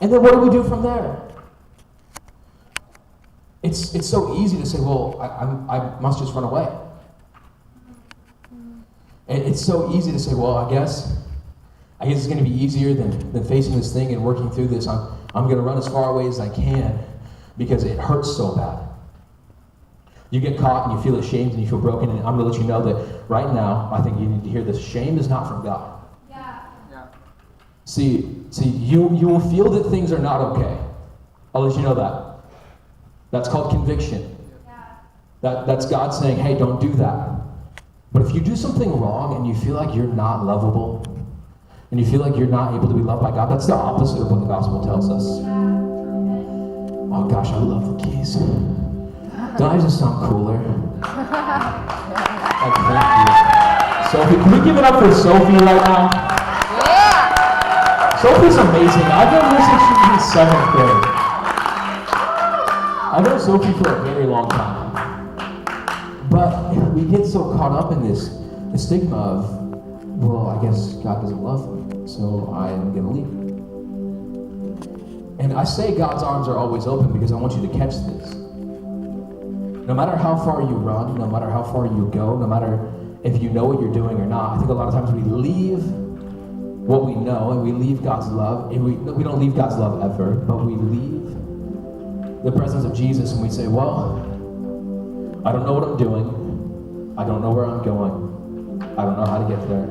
And then what do we do from there? It's so easy to say, well, I must just run away. And it's so easy to say, well, I guess it's going to be easier than facing this thing and working through this. I'm going to run as far away as I can because it hurts so bad. You get caught and you feel ashamed and you feel broken, and I'm going to let you know that right now, I think you need to hear this. Shame is not from God. Yeah. See, you will feel that things are not okay. I'll let you know that. That's called conviction. That's God saying, hey, don't do that. But if you do something wrong and you feel like you're not lovable, and you feel like you're not able to be loved by God, that's the opposite of what the gospel tells us. Oh gosh, I love the keys. Don't I just sound cooler? Like, thank you. Sophie, can we give it up for Sophie right now? Yeah. Sophie's amazing. I've known her since she was in 7th grade. I've known Sophie for a very long time. But we get so caught up in this stigma of, well, I guess God doesn't love me, so I am going to leave. And I say God's arms are always open because I want you to catch this. No matter how far you run, no matter how far you go, no matter if you know what you're doing or not, I think a lot of times we leave what we know and we leave God's love. And we don't leave God's love ever, but we leave the presence of Jesus and we say, well, I don't know what I'm doing. I don't know where I'm going. I don't know how to get there,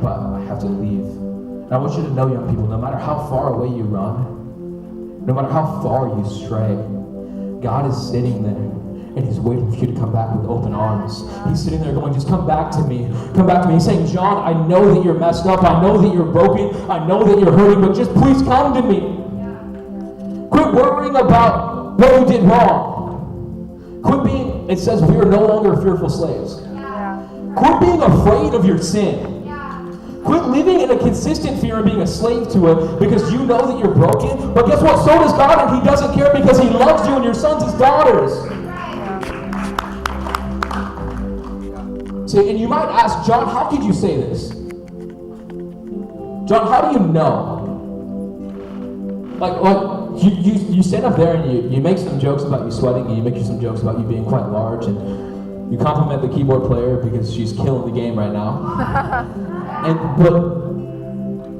but I have to leave. And I want you to know, young people, no matter how far away you run, no matter how far you stray, God is sitting there. And he's waiting for you to come back with open arms. He's sitting there going, just come back to me. Come back to me. He's saying, John, I know that you're messed up. I know that you're broken. I know that you're hurting, but just please come to me. Quit worrying about what you did wrong. Quit being, it says we are no longer fearful slaves. Quit being afraid of your sin. Quit living in a consistent fear of being a slave to it because you know that you're broken. But guess what? So does God, and he doesn't care because he loves you and your sons as daughters. And you might ask, John, how could you say this? John, how do you know? Like you stand up there and you make some jokes about you sweating, and you make some jokes about you being quite large, and you compliment the keyboard player because she's killing the game right now. But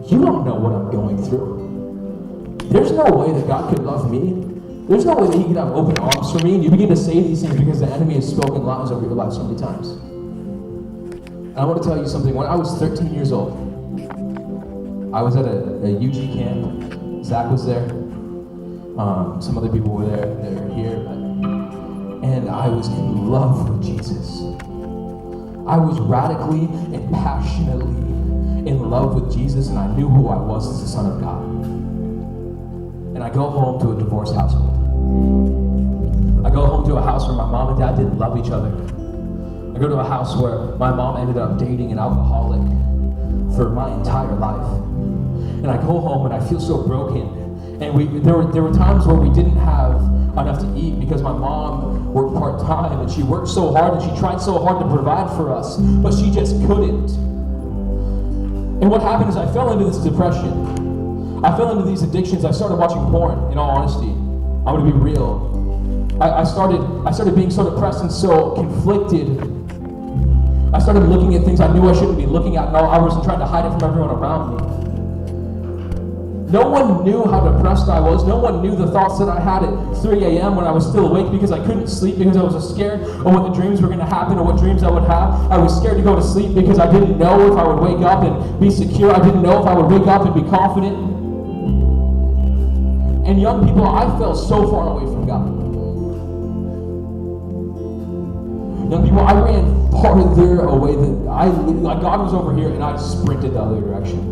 you don't know what I'm going through. There's no way that God could love me. There's no way that he could have open arms for me. And you begin to say these things because the enemy has spoken lies over your life so many times. And I want to tell you something. When I was 13 years old, I was at a UG camp. Zach was there. Some other people were there. They were here. And I was in love with Jesus. I was radically and passionately in love with Jesus, and I knew who I was as the Son of God. And I go home to a divorced household. I go home to a house where my mom and dad didn't love each other. I go to a house where my mom ended up dating an alcoholic for my entire life. And I go home and I feel so broken. And there were times where we didn't have enough to eat because my mom worked part-time and she worked so hard and she tried so hard to provide for us, but she just couldn't. And what happened is I fell into this depression. I fell into these addictions. I started watching porn, in all honesty. I'm gonna be real. I started being so depressed and so conflicted. I started looking at things I knew I shouldn't be looking at, and I was trying to hide it from everyone around me. No one knew how depressed I was. No one knew the thoughts that I had at 3 a.m. when I was still awake because I couldn't sleep because I was scared of what the dreams were going to happen or what dreams I would have. I was scared to go to sleep because I didn't know if I would wake up and be secure. I didn't know if I would wake up and be confident. And young people, I fell so far away from God. Young people, I ran farther away than like God was over here and I sprinted the other direction.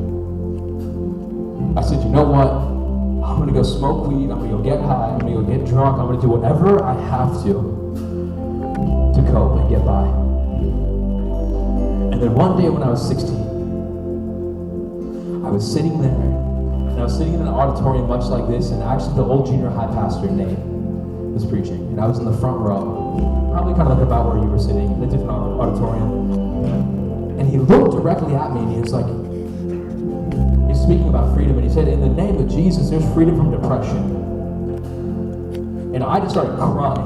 I said, you know what? I'm going to go smoke weed. I'm going to go get high. I'm going to go get drunk. I'm going to do whatever I have to cope and get by. And then one day when I was 16, I was sitting there, and I was sitting in an auditorium much like this, and actually the old junior high pastor, Nate, was preaching. And I was in the front row, probably kind of like about where you were sitting, in a different auditorium. And he looked directly at me, and he was like, speaking about freedom, and he said, in the name of Jesus, there's freedom from depression. And I just started crying.